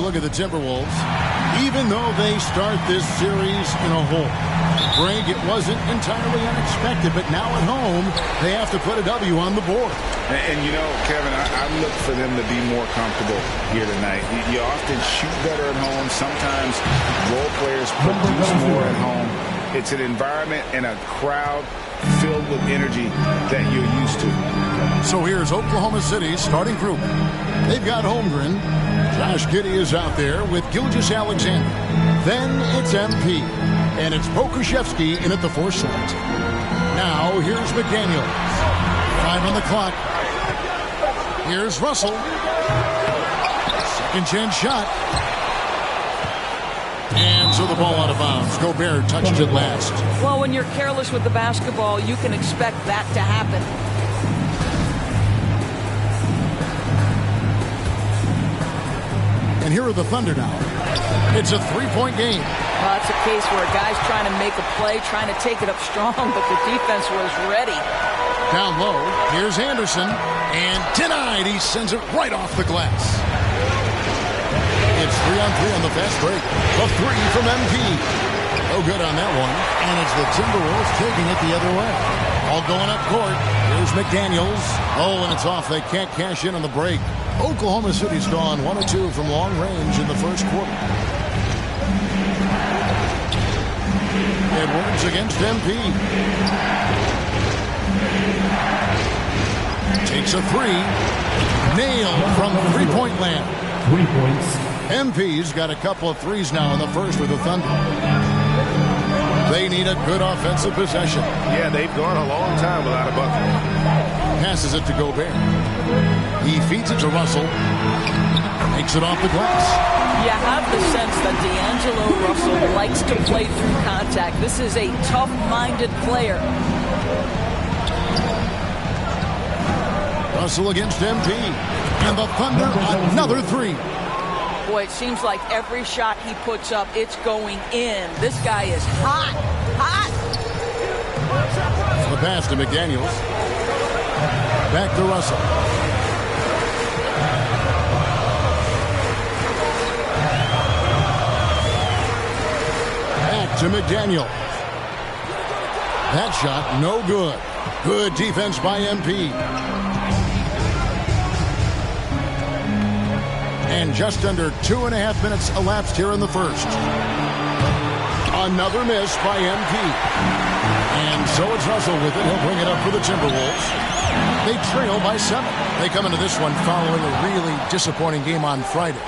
look at the Timberwolves. Even though they start this series in a hole, Greg, it wasn't entirely unexpected, but now at home, they have to put a W on the board. And you know, Kevin, I look for them to be more comfortable here tonight. You often shoot better at home. Sometimes role players produce more at home. It's an environment and a crowd filled with energy that you're used to. So here's Oklahoma City's starting group. They've got Holmgren. Josh Giddey is out there with Gilgeous-Alexander. Then it's MP. And it's Pokusevski in at the 4 slot. Now here's McDaniels. 5 on the clock. Here's Russell. Second chance shot. And so the ball out of bounds. Gobert touches it last. Well, when you're careless with the basketball, you can expect that to happen. And here are the Thunder now. It's a 3-point game. Well, that's a case where a guy's trying to make a play, trying to take it up strong, but the defense was ready. Down low, here's Anderson, and denied. He sends it right off the glass. It's 3-on-3 on the fast break. A 3 from MP. No good on that one. And it's the Timberwolves taking it the other way. All going up court. Here's McDaniels. Oh, and it's off. They can't cash in on the break. Oklahoma City's gone 1 of 2 from long range in the first quarter. Edwards against MP. Takes a 3. Nailed from 3-point land. 3 points. MP's got a couple of threes now in the first with the Thunder. They need a good offensive possession. Yeah, they've gone a long time without a bucket. Passes it to Gobert. He feeds it to Russell. Takes it off the glass. You have the sense that D'Angelo Russell likes to play through contact. This is a tough-minded player. Russell against MP. And the Thunder, another 3. Boy, it seems like every shot he puts up, it's going in. This guy is hot. Hot. The pass to McDaniels. Back to Russell. Back to McDaniels. That shot, no good. Good defense by MP. And just under 2.5 minutes elapsed here in the first. Another miss by MP. And so it's Russell with it. He'll bring it up for the Timberwolves. They trail by 7. They come into this one following a really disappointing game on Friday.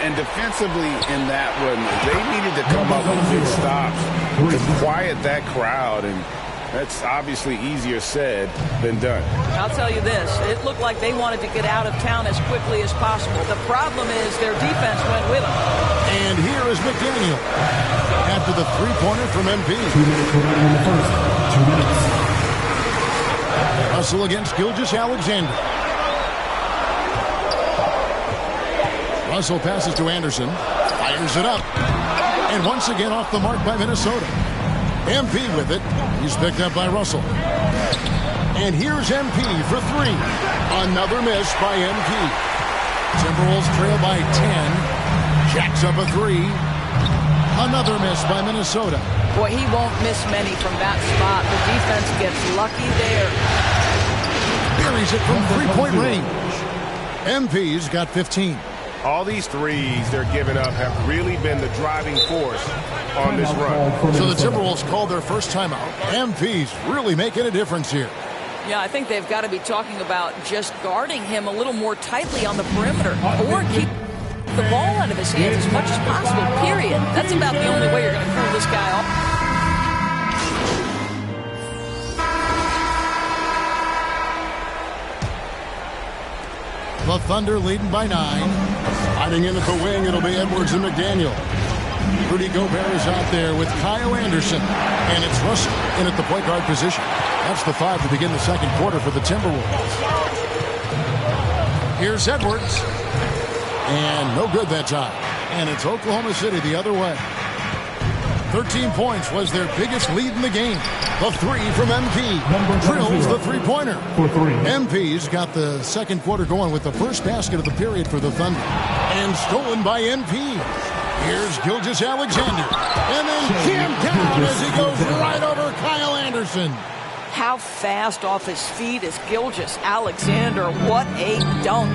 And defensively in that one, they needed to come up with big stops to quiet that crowd. And that's obviously easier said than done. I'll tell you this. It looked like they wanted to get out of town as quickly as possible. The problem is their defense went with them. And here is McDaniel after the 3-pointer from MP. 2 minutes remaining in the first. 2 minutes. Russell against Gilgeous-Alexander. Russell passes to Anderson. Fires it up. And once again off the mark by Minnesota. MP with it. He's picked up by Russell. And here's MP for 3. Another miss by MP. Timberwolves trail by 10. Jacks up a 3. Another miss by Minnesota. Boy, he won't miss many from that spot. The defense gets lucky there. Buries it from 3-point range. MP's got 15. All these threes they're giving up have really been the driving force on this run. So the Timberwolves called their first timeout. MP's really making a difference here. Yeah, I think they've got to be talking about just guarding him a little more tightly on the perimeter or keep the ball out of his hands as much as possible, period. That's about the only way you're going to cool this guy off. The Thunder leading by 9. Hiding in at the wing, it'll be Edwards and McDaniel. Rudy Gobert is out there with Kyle Anderson. And it's Russell in at the point guard position. That's the 5 to begin the second quarter for the Timberwolves. Here's Edwards. And no good that time. And it's Oklahoma City the other way. 13 points was their biggest lead in the game. The three from MP. Drills the three-pointer. For three. MP's got the second quarter going with the first basket of the period for the Thunder. And stolen by MP. Here's Gilgeous-Alexander. And then jammed down as he goes right over Kyle Anderson. How fast off his feet is Gilgeous-Alexander. What a dunk.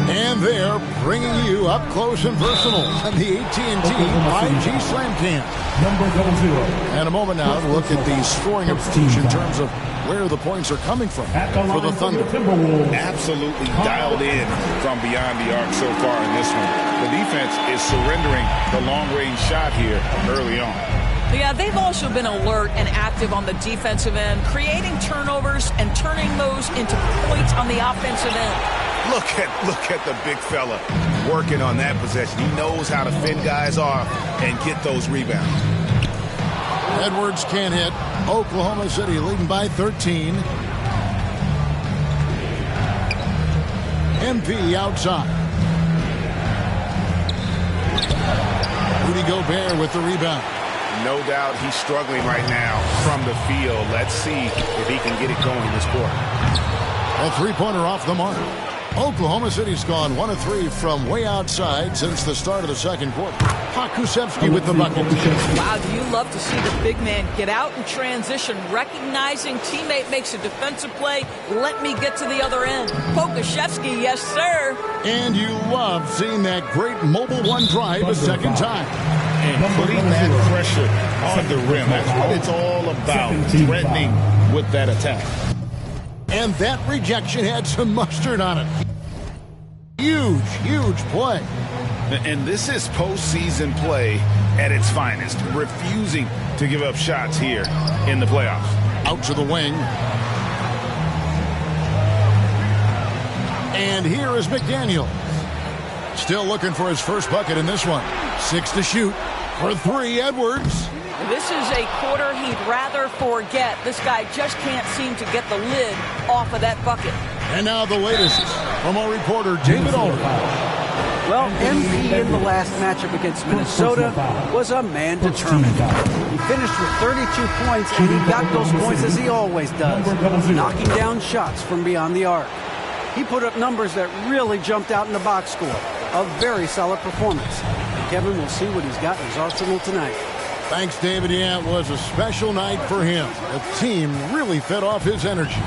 And they're bringing you up close and personal on the AT&T 5G Slam Cam. Number 00. And a moment now to look at the scoring approach in terms of where the points are coming from for the Thunder. Absolutely dialed in from beyond the arc so far in this one. The defense is surrendering the long-range shot here early on. Yeah, they've also been alert and active on the defensive end, creating turnovers and turning those into points on the offensive end. Look at the big fella working on that possession. He knows how to fend guys off and get those rebounds. Edwards can't hit. Oklahoma City leading by 13. MP outside. Rudy Gobert with the rebound. No doubt he's struggling right now from the field. Let's see if he can get it going this quarter. A three-pointer off the mark. Oklahoma City's gone 1 of 3 from way outside since the start of the second quarter. Pokusevski with the bucket. Wow, do you love to see the big man get out in transition, recognizing teammate makes a defensive play, let me get to the other end. Pokusevski, yes, sir. And you love seeing that great mobile one drive a second time. And putting that pressure on the rim. That's what it's all about, threatening with that attack. And that rejection had some mustard on it. Huge play. And this is postseason play at its finest, refusing to give up shots here in the playoffs. Out to the wing. And here is McDaniels. Still looking for his first bucket in this one. 6 to shoot. For 3, Edwards. This is a quarter he'd rather forget. This guy just can't seem to get the lid off of that bucket. And now the latest from our reporter, David Aldridge. Well, MP in the last matchup against Minnesota was a man determined. He finished with 32 points, and he got those points as he always does, knocking down shots from beyond the arc. He put up numbers that really jumped out in the box score. A very solid performance. Kevin will see what he's got in his arsenal tonight. Thanks, David. Yeah, it was a special night for him. The team really fed off his energy.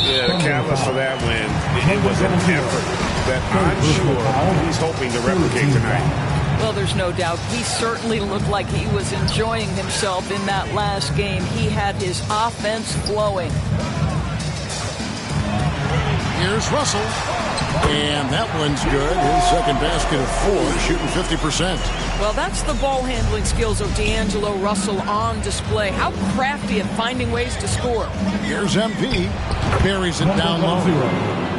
Yeah, the catalyst for that win, it was an effort that I'm sure he's hoping to replicate tonight. Well, there's no doubt. He certainly looked like he was enjoying himself in that last game. He had his offense flowing. Here's Russell. And that one's good. His second basket of 4, shooting 50%. Well, that's the ball handling skills of D'Angelo Russell on display. How crafty at finding ways to score. Here's MP. Buries it down low.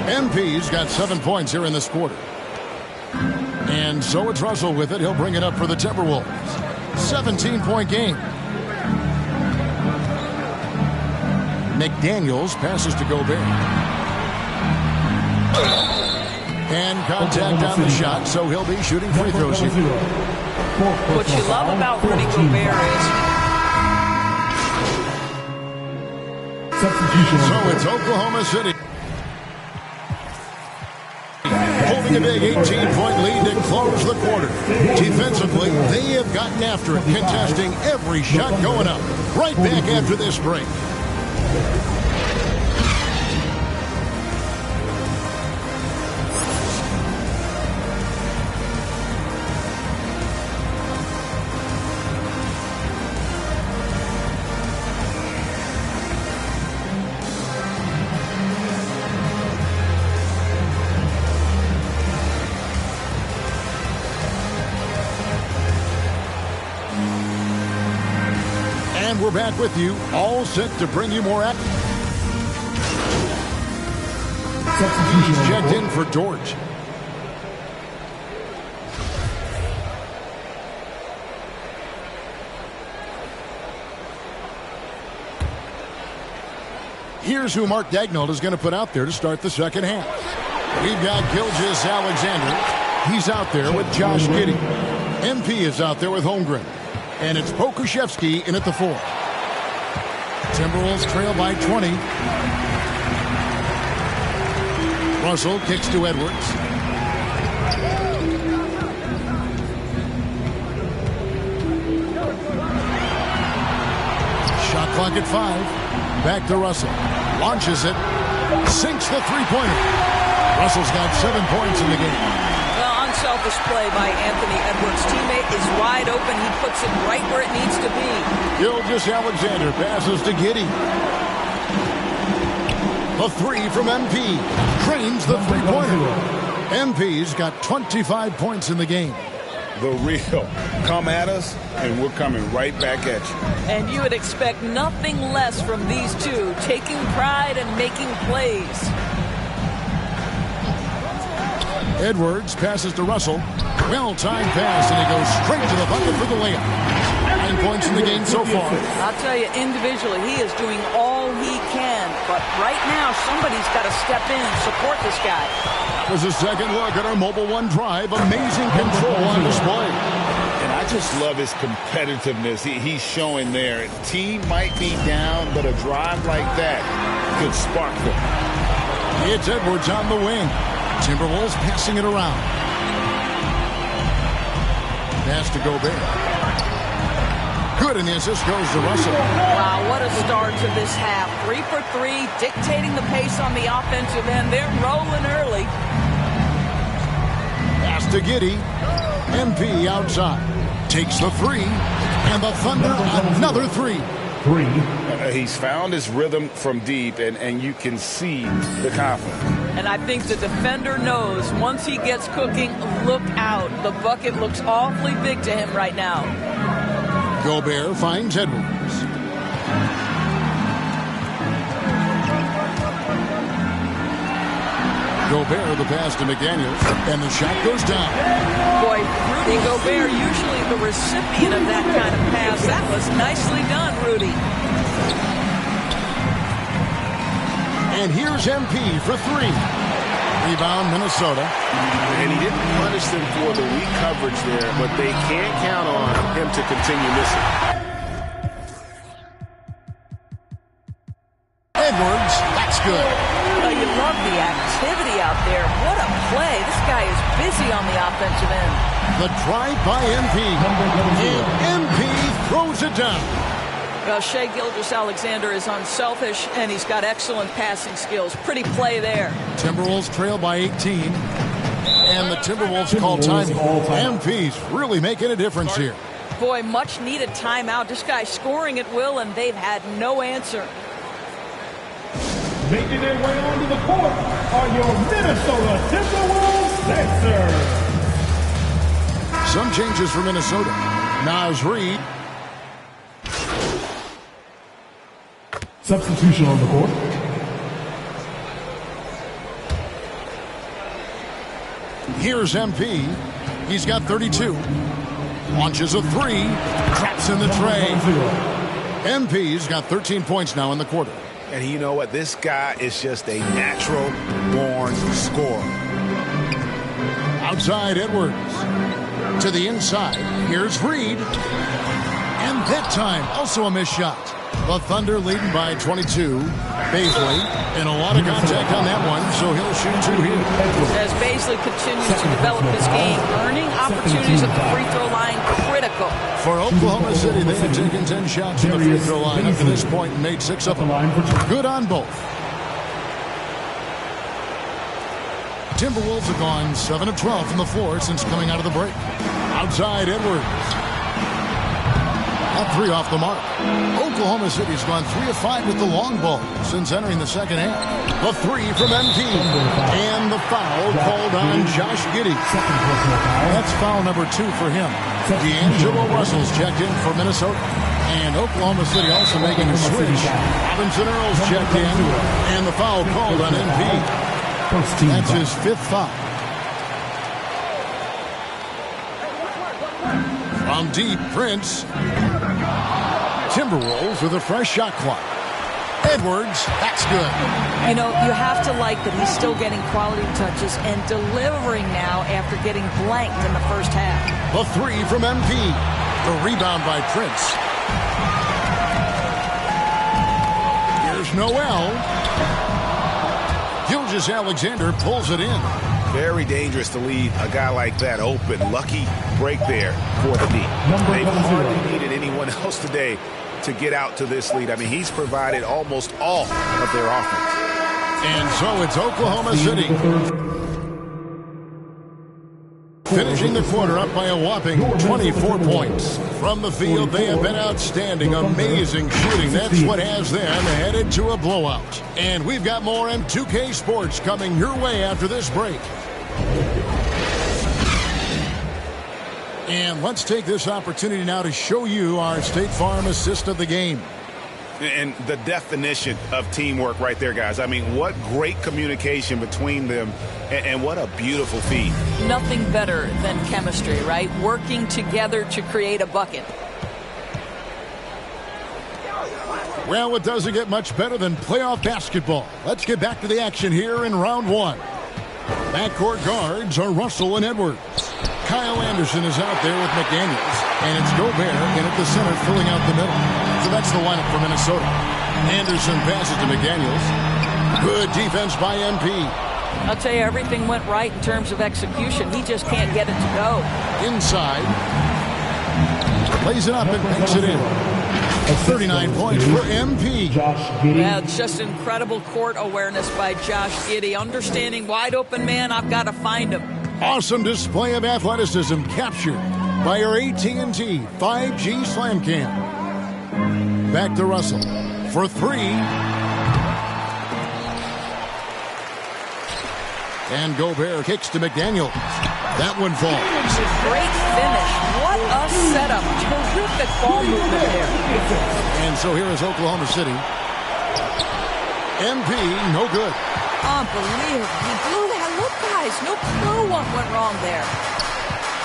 MP's got 7 points here in this quarter. And so it's Russell with it. He'll bring it up for the Timberwolves. 17-point game. McDaniels passes to Gobert. And contact on the shot, so he'll be shooting free throws here. What you love about Rudy Gobert is... So it's Oklahoma City holding a big 18-point lead to close the quarter. Defensively, they have gotten after it, contesting every shot going up. Right back after this break. And we're back with you, all set to bring you more action. He's checked in for George. Here's who Mark Daigneault is going to put out there to start the second half. We've got Gilgeous-Alexander. He's out there with Josh Giddey. MP is out there with Holmgren. And it's Pokusevski in at the 4. Timberwolves trail by 20. Russell kicks to Edwards. Shot clock at 5. Back to Russell. Launches it. Sinks the three-pointer. Russell's got 7 points in the game. Well, unselfish play by Anthony Edwards. Teammate is wide open. He puts it right where it needs to be. Gilgeous-Alexander passes to Giddey. A 3 from MP. Trains the three-pointer. MP's got 25 points in the game. The real. Come at us, and we're coming right back at you. And you would expect nothing less from these two, taking pride and making plays. Edwards passes to Russell. Well-timed pass, and he goes straight to the bucket for the layup. 9 points in the game so far. I'll tell you, individually, he is doing all he can. But right now, somebody's got to step in and support this guy. That was a second look at our Mobile One drive. Amazing control on display. And I just love his competitiveness he's showing there. Team might be down, but a drive like that could spark them. It's Edwards on the wing. Timberwolves passing it around. Pass to Gobert. Good, and the assist goes to Russell. Wow, what a start to this half. 3 for 3, dictating the pace on the offensive end. They're rolling early. Pass to Giddey. MP outside. Takes the 3. And the Thunder another 3. He's found his rhythm from deep, and you can see the confidence. And I think the defender knows once he gets cooking, look out. The bucket looks awfully big to him right now. Gobert finds Edwards. Gobert the pass to McDaniels, and the shot goes down. Boy, Rudy Gobert, usually the recipient of that kind of pass. That was nicely done, Rudy. And here's MP for 3. Rebound, Minnesota. And he didn't punish them for the weak coverage there, but they can't count on him to continue missing. Edwards, that's good. Well, you love the activity out there. What a play. This guy is busy on the offensive end. The drive by MP. And MP throws it down. Well, Shai Gilgeous-Alexander is unselfish, and he's got excellent passing skills. Pretty play there. Timberwolves trail by 18. And the Timberwolves call time. MP's really making a difference here. Boy, much needed timeout. This guy's scoring at will, and they've had no answer. Making their way onto the court are your Minnesota Timberwolves Sixers. Some changes for Minnesota. Naz Reid. Substitution on the court. Here's MP. He's got 32. Launches a 3. Traps in the tray. MP's got 13 points now in the quarter. And you know what? This guy is just a natural-born scorer. Outside Edwards. To the inside. Here's Reid. And that time, also a missed shot. The Thunder leading by 22. Baisley, and a lot of contact on that one, so he'll shoot 2 here. As Baisley continues to develop his game, earning opportunities at the free throw line critical. For Oklahoma City, they have taken 10 shots from the free throw line up to this point and made 6 of them. Good on both. Timberwolves have gone 7 of 12 from the floor since coming out of the break. Outside Edwards. That 3 off the mark. Oklahoma City's gone 3 of 5 with the long ball since entering the second half. The 3 from MP. And the foul called on Josh Giddey. That's foul number 2 for him. D'Angelo Russell's checked in for Minnesota. And Oklahoma City also making a switch. Robinson Earls checked in. And the foul called on MP. That's his 5th foul. From deep, Prince. Timberwolves with a fresh shot clock. Edwards, that's good. You know, you have to like that he's still getting quality touches and delivering now after getting blanked in the first half. The 3 from MP. The rebound by Prince. Here's Noel. Gilgeous-Alexander pulls it in. Very dangerous to leave a guy like that open. Lucky break there for the knee. They've hardly needed anyone else today to get out to this lead. I mean, he's provided almost all of their offense. And so it's Oklahoma City finishing the quarter up by a whopping 24 points. From the field, they have been outstanding. Amazing shooting. That's what has them headed to a blowout. And we've got more M2K Sports coming your way after this break. And let's take this opportunity now to show you our State Farm assist of the game. And the definition of teamwork right there, guys. I mean, what great communication between them, and what a beautiful feed. Nothing better than chemistry, right? Working together to create a bucket. Well, it doesn't get much better than playoff basketball. Let's get back to the action here in round one. Backcourt guards are Russell and Edwards. Kyle Anderson is out there with McDaniels, and it's Gobert in at the center filling out the middle. So that's the lineup for Minnesota. Anderson passes to McDaniels. Good defense by MP. I'll tell you, everything went right in terms of execution. He just can't get it to go. Inside. Plays it up and makes it in. 39 points for MP. Yeah, it's just incredible court awareness by Josh Giddey. Understanding wide open man, I've got to find him. Awesome display of athleticism captured by our AT&T 5G Slam Cam. Back to Russell for three. And Gobert kicks to McDaniels. That one falls. Great finish. What a setup. Terrific ball movement there. And so here is Oklahoma City. MP, no good. Unbelievable. He blew that. Look, guys, no clue what went wrong there.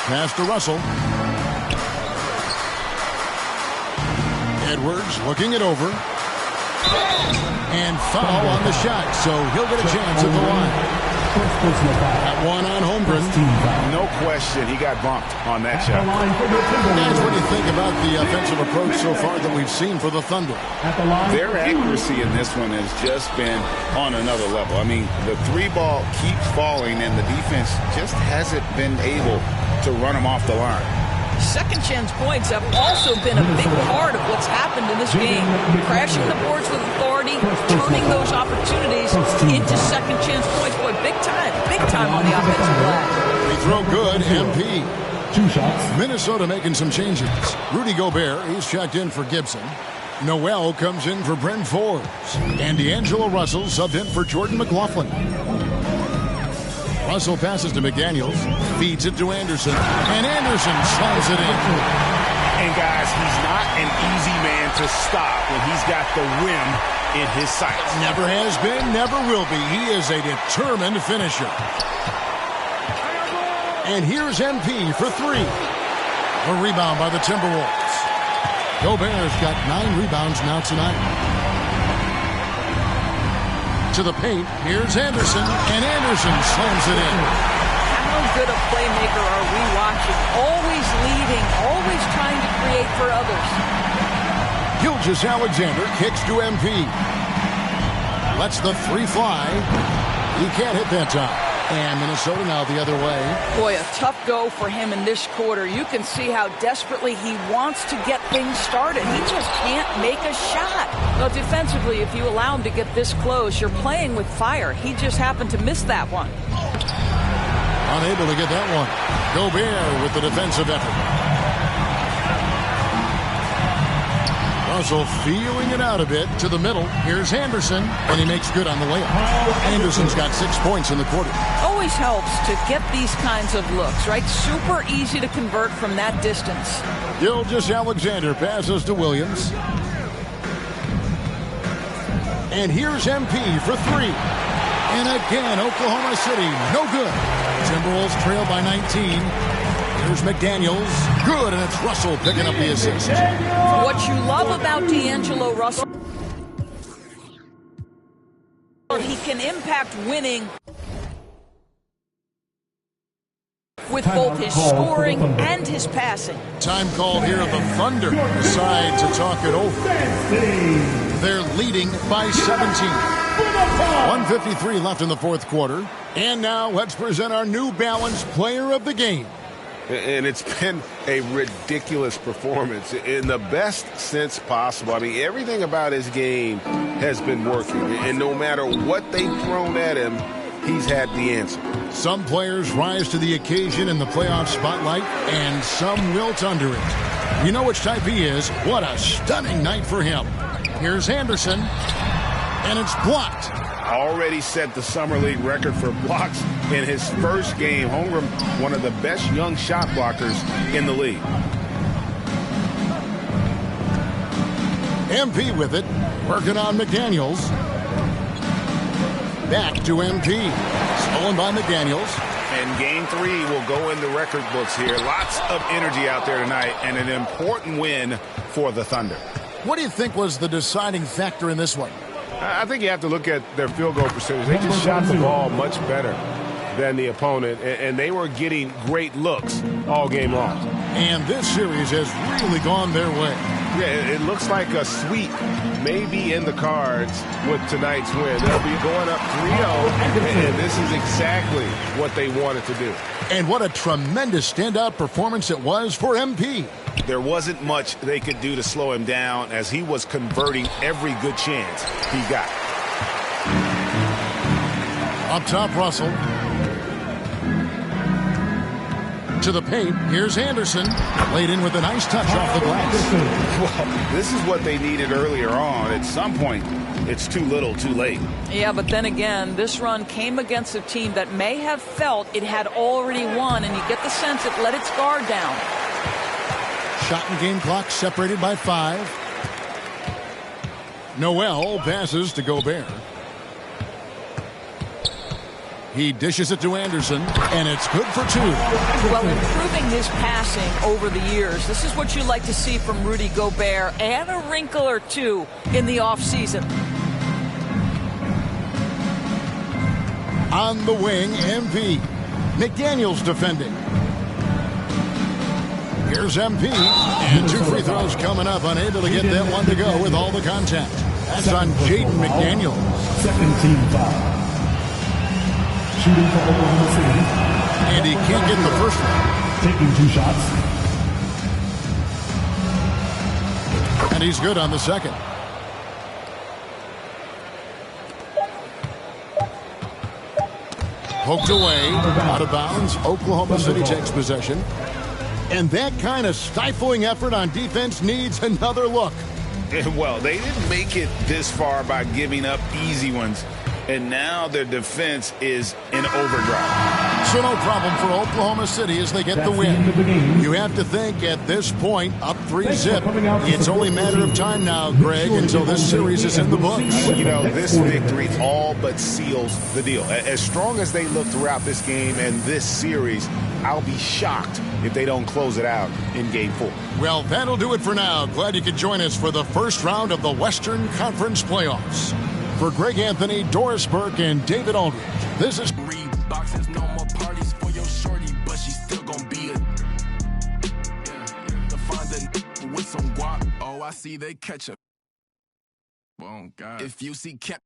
Pass to Russell. Edwards looking it over. And foul on the shot, so he'll get a chance at the line. That one on Holmgren. No question, he got bumped on that shot. Guys, what do you think about the offensive approach so far that we've seen for the Thunder? Their accuracy in this one has just been on another level. I mean, the three ball keeps falling, and the defense just hasn't been able to run them off the line. Second chance points have also been a big part of what's happened in this game. Crashing the boards with authority, turning those opportunities into second chance points. Boy, big time on the offensive glass. They throw good, MP. 2 shots. Minnesota making some changes. Rudy Gobert, he's checked in for Gibson. Noel comes in for Bryn Forbes. And D'Angelo Russell subbed in for Jordan McLaughlin. Russell passes to McDaniels, feeds it to Anderson, and Anderson slams it in. And guys, he's not an easy man to stop when he's got the rim in his sights. Never has been, never will be. He is a determined finisher. And here's MP for three. A rebound by the Timberwolves. Gobert's got 9 rebounds now tonight. To the paint, here's Anderson, and Anderson slams it in. How good a playmaker are we watching? Always leading, always trying to create for others. Gilgeous-Alexander kicks to MP. Lets the three fly. He can't hit that time. And Minnesota now the other way. Boy, a tough go for him in this quarter. You can see how desperately he wants to get things started. He just can't make a shot. Well, defensively, if you allow him to get this close, you're playing with fire. He just happened to miss that one. Unable to get that one. Gobert with the defensive effort. Russell feeling it out a bit to the middle. Here's Anderson, and he makes good on the layup. Anderson's got 6 points in the quarter. Always helps to get these kinds of looks, right? Super easy to convert from that distance. Gilgeous-Alexander passes to Williams. And here's MP for three. And again, Oklahoma City, no good. Timberwolves trail by 19. Here's McDaniels. Good, and it's Russell picking up the assist. What you love about D'Angelo Russell, he can impact winning with both his scoring and his passing. Time called here. The Thunder decide to talk it over. They're leading by 17. 1:53 left in the fourth quarter. And now let's present our New Balance Player of the Game. And it's been a ridiculous performance in the best sense possible. I mean, everything about his game has been working. And no matter what they've thrown at him, he's had the answer. Some players rise to the occasion in the playoff spotlight, and some wilt under it. You know which type he is. What a stunning night for him. Here's Anderson, and it's blocked. Already set the Summer League record for blocks in his first game. Holmgren, one of the best young shot blockers in the league. MP with it, working on McDaniels. Back to MP. Stolen by McDaniels. And game 3 will go in the record books here. Lots of energy out there tonight, and an important win for the Thunder. What do you think was the deciding factor in this one? I think you have to look at their field goal percentage. They just shot the ball much better than the opponent, and they were getting great looks all game long. And this series has really gone their way. Yeah, it looks like a sweep may be in the cards with tonight's win. They'll be going up 3-0, and this is exactly what they wanted to do. And what a tremendous standout performance it was for MP. There wasn't much they could do to slow him down as he was converting every good chance he got. Up top, Russell. To the paint, here's Anderson. Laid in with a nice touch off the glass. Well, this is what they needed earlier on. At some point, it's too little, too late. Yeah, but then again, this run came against a team that may have felt it had already won, and you get the sense it let its guard down. Shot and game clock separated by 5. Noel passes to Gobert. He dishes it to Anderson, and it's good for 2. Well, improving his passing over the years, this is what you like to see from Rudy Gobert, and a wrinkle or two in the offseason. On the wing, MP. McDaniels defending. Here's MP, and 2 free throws coming up, unable to get that one to go with all the contact. That's on Jaden McDaniels. Second team foul. Shooting for Oklahoma City. And he can't get the first one. Taking 2 shots. And he's good on the second. Poked away, out of bounds. Oklahoma City takes possession. And that kind of stifling effort on defense needs another look. Well, they didn't make it this far by giving up easy ones. And now their defense is in overdrive. So no problem for Oklahoma City as they get the win. You have to think at this point, up 3-zip. It's only a matter of time now, Greg, until this series is in the books. You know, this victory all but seals the deal. As strong as they look throughout this game and this series, I'll be shocked if they don't close it out in Game 4. Well, that'll do it for now. Glad you could join us for the first round of the Western Conference Playoffs. For Greg Anthony, Doris Burke, and David Aldridge, this is Boxes, no more parties for your shorty, but she's still gonna be a to find a with some guap. Oh, I see they catch up. Oh God. If you see Cap